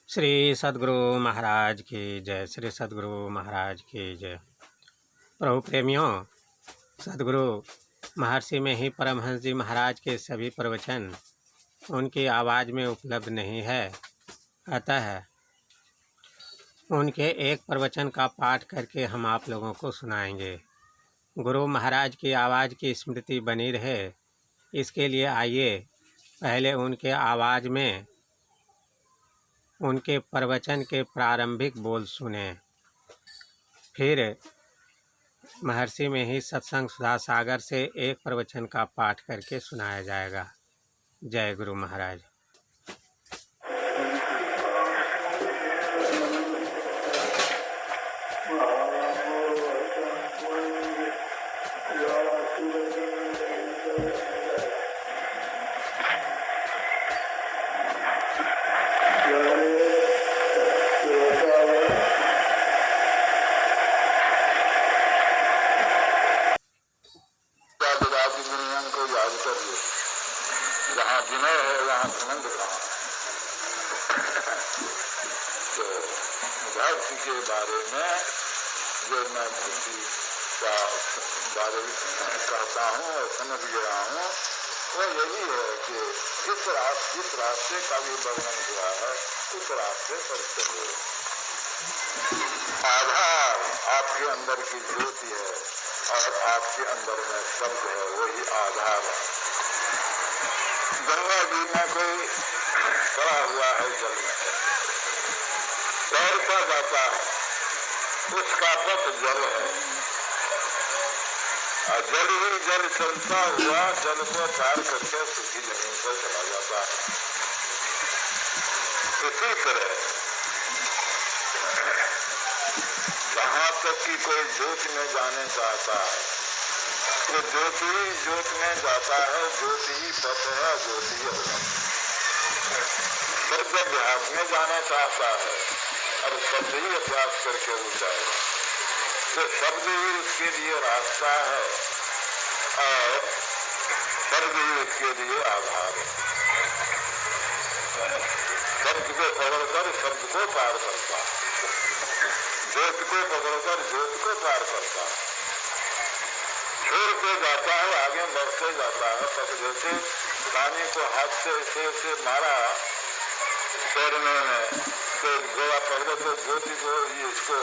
श्री सद्गुरु महाराज की जय। श्री सद्गुरु महाराज की जय। प्रभु प्रेमियों, सद्गुरु महर्षि में ही परमहंस जी महाराज के सभी प्रवचन उनकी आवाज़ में उपलब्ध नहीं है, अतः उनके एक प्रवचन का पाठ करके हम आप लोगों को सुनाएंगे। गुरु महाराज की आवाज़ की स्मृति बनी रहे, इसके लिए आइए पहले उनके आवाज़ में उनके प्रवचन के प्रारंभिक बोल सुने, फिर महर्षि में ही सत्संग सुधा सागर से एक प्रवचन का पाठ करके सुनाया जाएगा। जय गुरु महाराज। जहाँ विनय है वहाँ घमंड कहाँ। तो भक्ति के बारे में जो मैं भक्ति का बारे में कहता हूँ और समझ गया हूँ, वो यही है कि जिस रास्ते का भी वर्णन हुआ है उस रास्ते पर चलो। आधार आपके अंदर की ज्योति है और आपके अंदर में शब्द है, वही आधार है। गंगा जी में कोई पड़ा हुआ है, जल में तैरता जाता है, उसका पथ जल है और जल ही जल चलता हुआ जल को पार करके सूखी जमीन पर चला जाता है। इसी तरह जहाँ तक कि कोई ज्योति में जाने चाहता है तो ज्योति ही ज्योत में जाता है, ज्योति ही पथ है, ज्योति ही शब्द अभ्यास में जाना चाहता है और शब्द ही अभ्यास करके ऊंचाए, तो शब्द ही उसके लिए रास्ता है और शब्द ही उसके लिए आधार है। शब्द को पकड़कर शब्द को पार करता है, ज्योत को पकड़कर ज्योत को पार करता है। छोड़ के जाता है, आगे बढ़ते जाता है। तब जैसे पानी को हाथ से ऐसे मारा तैरने में, तो गोला पकड़े तो ज्योति को इसको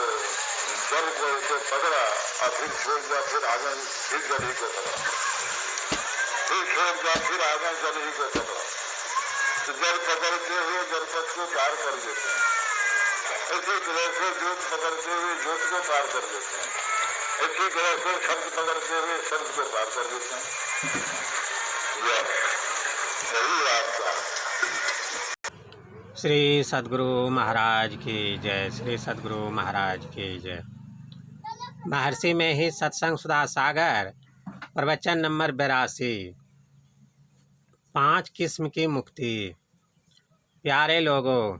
जल को ऐसे पकड़ा और फिर छोड़ दिया, फिर आगे फिर जल ही को पकड़ा, फिर छोड़ दिया, फिर आगे जल ही को पकड़ा, तो जल पकड़ते हुए जलपथ को पार कर देते हैं। इसी तरह से ज्योत पकड़ते हुए ज्योत को पार कर देते हैं, इसी तरह से शब्द पकड़ते हुए शब्द को पार कर देते हैं। यह सही रास्ता। श्री सद्गुरु महाराज की जय। श्री सद्गुरु महाराज की जय। महर्षि में ही सत्संग सुधा सागर प्रवचन नंबर 82। 5 किस्म की मुक्ति। प्यारे लोगों,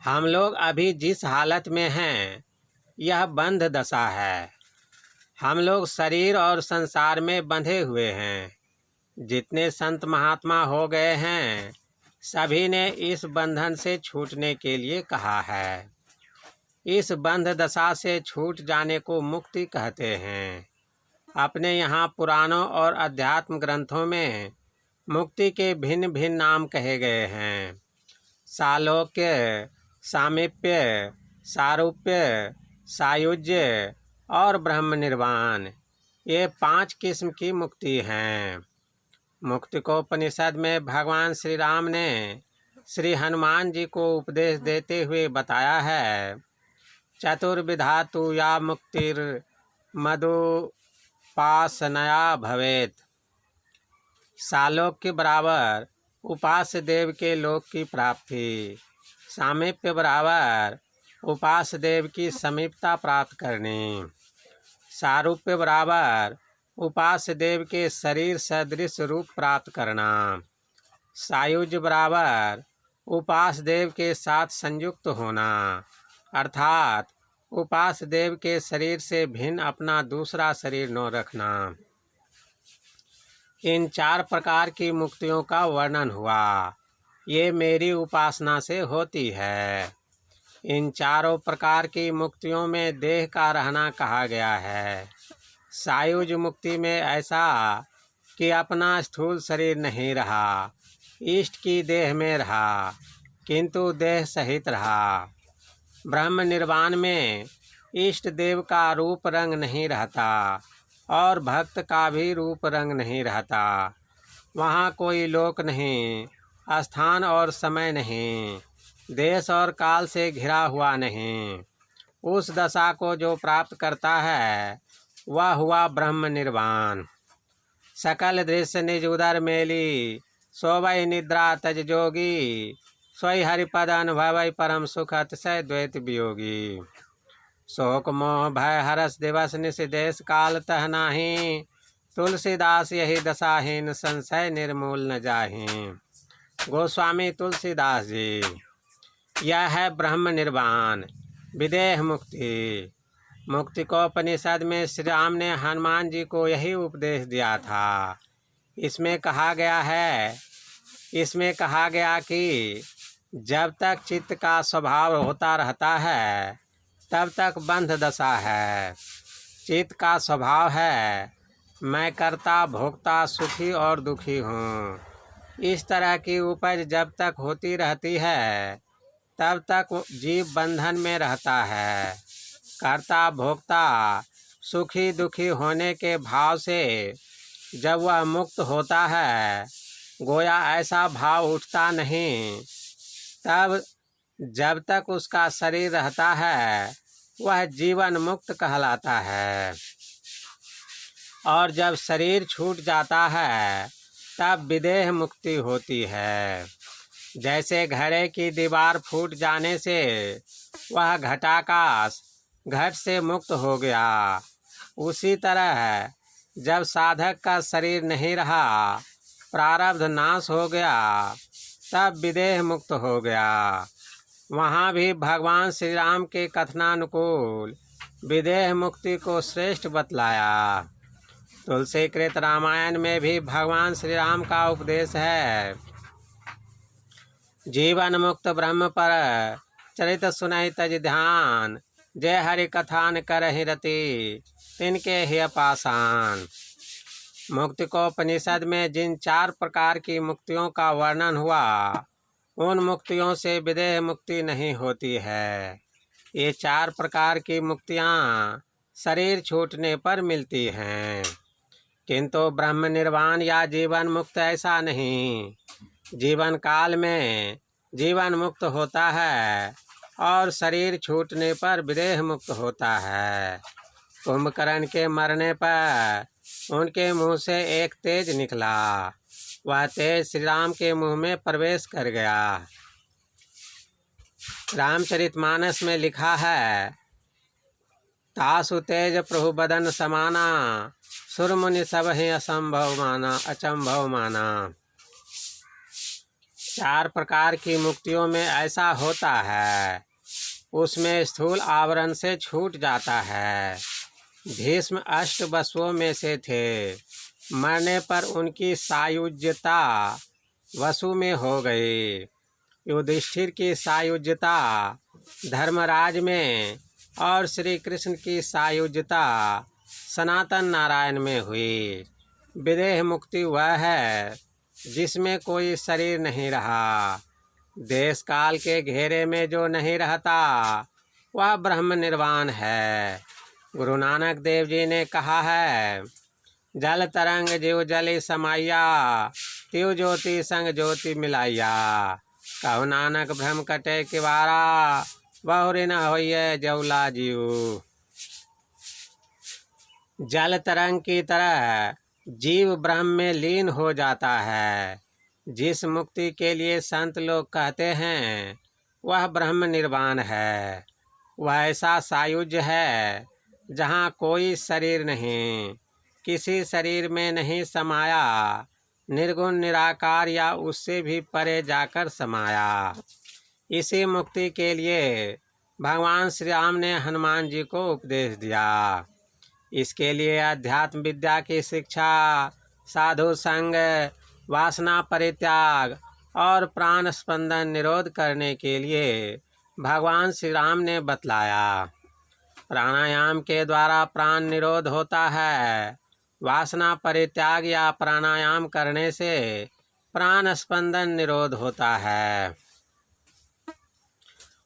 हम लोग अभी जिस हालत में हैं यह बंध दशा है। हम लोग शरीर और संसार में बंधे हुए हैं। जितने संत महात्मा हो गए हैं सभी ने इस बंधन से छूटने के लिए कहा है। इस बंध दशा से छूट जाने को मुक्ति कहते हैं। अपने यहाँ पुराणों और अध्यात्म ग्रंथों में मुक्ति के भिन्न भिन्न नाम कहे गए हैं। सालोक्य, सामीप्य, सारूप्य, सायुज्य और ब्रह्म निर्वाण, ये 5 किस्म की मुक्ति हैं। मुक्ति को उपनिषद में भगवान श्री राम ने श्री हनुमान जी को उपदेश देते हुए बताया है। चतुर्विधा तु या मुक्तिर मदुपासनया भवेत। सालोक्य बराबर उपास्य देव के लोक की प्राप्ति, सामीप्य बराबर उपास्य देव की समीपता प्राप्त करनी, सारूप्य बराबर उपास्य देव के शरीर सदृश रूप प्राप्त करना, सायुज्य बराबर उपास्य देव के साथ संयुक्त होना, अर्थात उपास्य देव के शरीर से भिन्न अपना दूसरा शरीर न रखना। इन 4 प्रकार की मुक्तियों का वर्णन हुआ। ये मेरी उपासना से होती है। इन चारों प्रकार की मुक्तियों में देह का रहना कहा गया है। सायुज मुक्ति में ऐसा कि अपना स्थूल शरीर नहीं रहा, इष्ट की देह में रहा, किंतु देह सहित रहा। ब्रह्म निर्वाण में इष्ट देव का रूप रंग नहीं रहता और भक्त का भी रूप रंग नहीं रहता। वहाँ कोई लोक नहीं, स्थान और समय नहीं, देश और काल से घिरा हुआ नहीं। उस दशा को जो प्राप्त करता है वह हुआ ब्रह्म निर्वाण। सकल दृश्य निज उदर मेली, सोवै निद्रा तज जोगी, सोई हरिपद अनुभवै परम सुख अतिशय द्वैत वियोगी। शोक मोह भय हरस दिवस निश देश काल तह नाही, तुलसीदास यही दशाहीन संशय निर्मूल न जाहि। गोस्वामी तुलसीदास जी। यह है ब्रह्म निर्वाण, विदेह मुक्ति। मुक्ति को उपनिषद में श्री राम ने हनुमान जी को यही उपदेश दिया था। इसमें कहा गया कि जब तक चित्त का स्वभाव होता रहता है तब तक बंध दशा है। चित्त का स्वभाव है मैं कर्ता भोक्ता सुखी और दुखी हूँ। इस तरह की उपज जब तक होती रहती है तब तक जीव बंधन में रहता है। कर्ता भोक्ता सुखी दुखी होने के भाव से जब वह मुक्त होता है, गोया ऐसा भाव उठता नहीं। तब जब तक उसका शरीर रहता है वह जीवन मुक्त कहलाता है, और जब शरीर छूट जाता है तब विदेह मुक्ति होती है। जैसे घड़े की दीवार फूट जाने से वह घटाकाश घट से मुक्त हो गया, उसी तरह जब साधक का शरीर नहीं रहा, प्रारब्ध नाश हो गया, तब विदेह मुक्त हो गया। वहाँ भी भगवान श्री राम के कथनानुकूल विदेह मुक्ति को श्रेष्ठ बतलाया। तुलसी कृत रामायण में भी भगवान श्री राम का उपदेश है। जीवन मुक्त ब्रह्म पर चरित सुनहि तज ध्यान, जय हरि कथान करहि रति, तिनके ही पाषाण। मुक्ति को उपनिषद में जिन 4 प्रकार की मुक्तियों का वर्णन हुआ, उन मुक्तियों से विदेह मुक्ति नहीं होती है। ये 4 प्रकार की मुक्तियाँ शरीर छूटने पर मिलती हैं, किंतु ब्रह्म निर्वाण या जीवन मुक्त ऐसा नहीं। जीवन काल में जीवन मुक्त होता है और शरीर छूटने पर विदेह मुक्त होता है। कुंभकर्ण के मरने पर उनके मुंह से एक तेज निकला, वह तेज श्री राम के मुंह में प्रवेश कर गया। रामचरितमानस में लिखा है, तासु तेज प्रभु बदन समाना, सुरमुनि सब ही अचंभव माना। 4 प्रकार की मुक्तियों में ऐसा होता है, उसमें स्थूल आवरण से छूट जाता है। भीष्म 8 वसुओं में से थे, मरने पर उनकी सायुज्यता वसु में हो गई। युधिष्ठिर की सायुज्यता धर्मराज में और श्री कृष्ण की सायुज्यता सनातन नारायण में हुई। विदेह मुक्ति वह है जिसमें कोई शरीर नहीं रहा, देश काल के घेरे में जो नहीं रहता, वह ब्रह्म निर्वाण है। गुरु नानक देव जी ने कहा है, जल तरंग जीव जली समाइया, तिव ज्योति संग ज्योति मिलाइया। कहु नानक भ्रम कटे किवारा, बहुरी न होइए जौला जीव। जल तरंग की तरह जीव ब्रह्म में लीन हो जाता है। जिस मुक्ति के लिए संत लोग कहते हैं वह ब्रह्म निर्वाण है। वह ऐसा सायुज्य है जहाँ कोई शरीर नहीं, किसी शरीर में नहीं समाया, निर्गुण निराकार या उससे भी परे जाकर समाया। इसी मुक्ति के लिए भगवान श्री राम ने हनुमान जी को उपदेश दिया। इसके लिए अध्यात्म विद्या की शिक्षा साधु संग, वासना परित्याग और प्राण स्पंदन निरोध करने के लिए भगवान श्री राम ने बतलाया। प्राणायाम के द्वारा प्राण निरोध होता है। वासना परित्याग या प्राणायाम करने से प्राण स्पंदन निरोध होता है।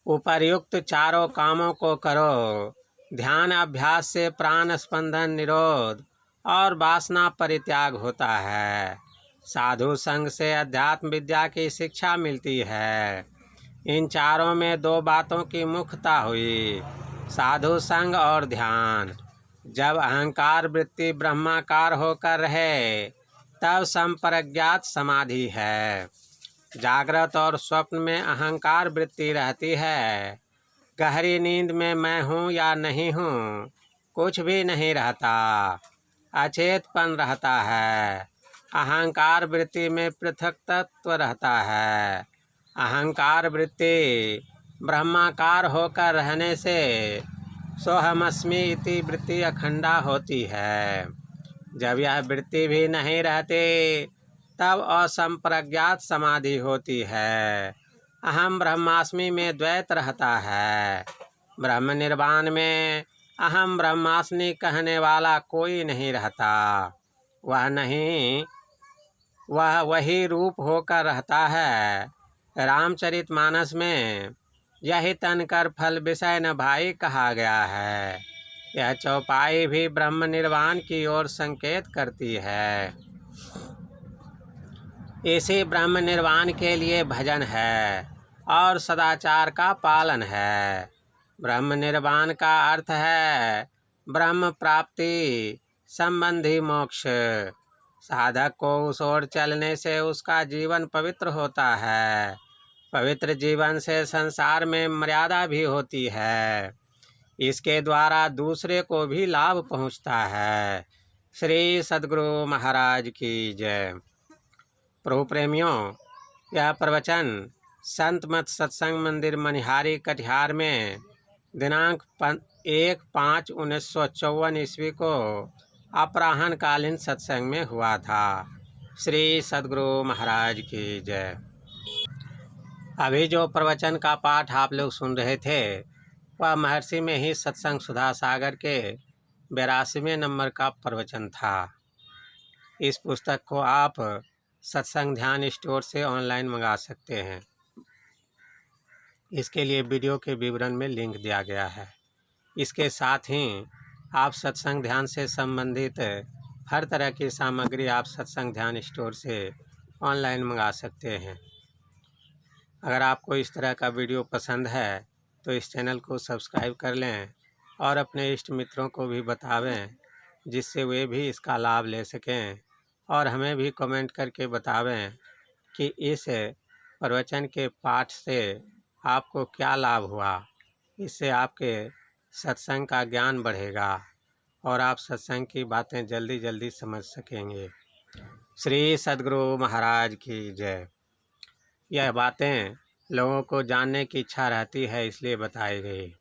उपर्युक्त चारों कामों को करो। ध्यान अभ्यास से प्राण स्पंदन निरोध और वासना परित्याग होता है। साधु संग से अध्यात्म विद्या की शिक्षा मिलती है। इन चारों में दो बातों की मुख्यता हुई, साधु संग और ध्यान। जब अहंकार वृत्ति ब्रह्माकार होकर रहे तब संप्रज्ञात समाधि है। जागृत और स्वप्न में अहंकार वृत्ति रहती है। गहरी नींद में मैं हूँ या नहीं हूँ कुछ भी नहीं रहता, अचेतपन रहता है। अहंकार वृत्ति में पृथक तत्व रहता है। अहंकार वृत्ति ब्रह्माकार होकर रहने से सोहमस्मि इति वृत्ति अखंडा होती है। जब यह वृत्ति भी नहीं रहती तब असंप्रज्ञात समाधि होती है। अहम ब्रह्मास्मि में द्वैत रहता है। ब्रह्म निर्वाण में अहम ब्रह्मास्मि कहने वाला कोई नहीं रहता। वह वही रूप होकर रहता है। रामचरितमानस में यही तनकर फल विषय न भाई कहा गया है। यह चौपाई भी ब्रह्म निर्वाण की ओर संकेत करती है। इसी ब्रह्म निर्वाण के लिए भजन है और सदाचार का पालन है। ब्रह्म निर्वाण का अर्थ है ब्रह्म प्राप्ति संबंधी मोक्ष। साधक को उस ओर चलने से उसका जीवन पवित्र होता है। पवित्र जीवन से संसार में मर्यादा भी होती है। इसके द्वारा दूसरे को भी लाभ पहुंचता है। श्री सद्गुरु महाराज की जय। प्रभु प्रेमियों, यह प्रवचन संत मत सत्संग मंदिर मनिहारी कटिहार में दिनांक 1/5/1954 ईस्वी को अपराह्न कालीन सत्संग में हुआ था। श्री सद्गुरु महाराज की जय। अभी जो प्रवचन का पाठ आप लोग सुन रहे थे वह महर्षि में ही सत्संग सुधा सागर के 82वें नंबर का प्रवचन था। इस पुस्तक को आप सत्संग ध्यान स्टोर से ऑनलाइन मंगा सकते हैं। इसके लिए वीडियो के विवरण में लिंक दिया गया है। इसके साथ ही आप सत्संग ध्यान से संबंधित हर तरह की सामग्री आप सत्संग ध्यान स्टोर से ऑनलाइन मंगा सकते हैं। अगर आपको इस तरह का वीडियो पसंद है तो इस चैनल को सब्सक्राइब कर लें और अपने इष्ट मित्रों को भी बतावें, जिससे वे भी इसका लाभ ले सकें। और हमें भी कमेंट करके बतावें कि इस प्रवचन के पाठ से आपको क्या लाभ हुआ। इससे आपके सत्संग का ज्ञान बढ़ेगा और आप सत्संग की बातें जल्दी जल्दी समझ सकेंगे। श्री सद्गुरु महाराज की जय। यह बातें लोगों को जानने की इच्छा रहती है, इसलिए बताई गई।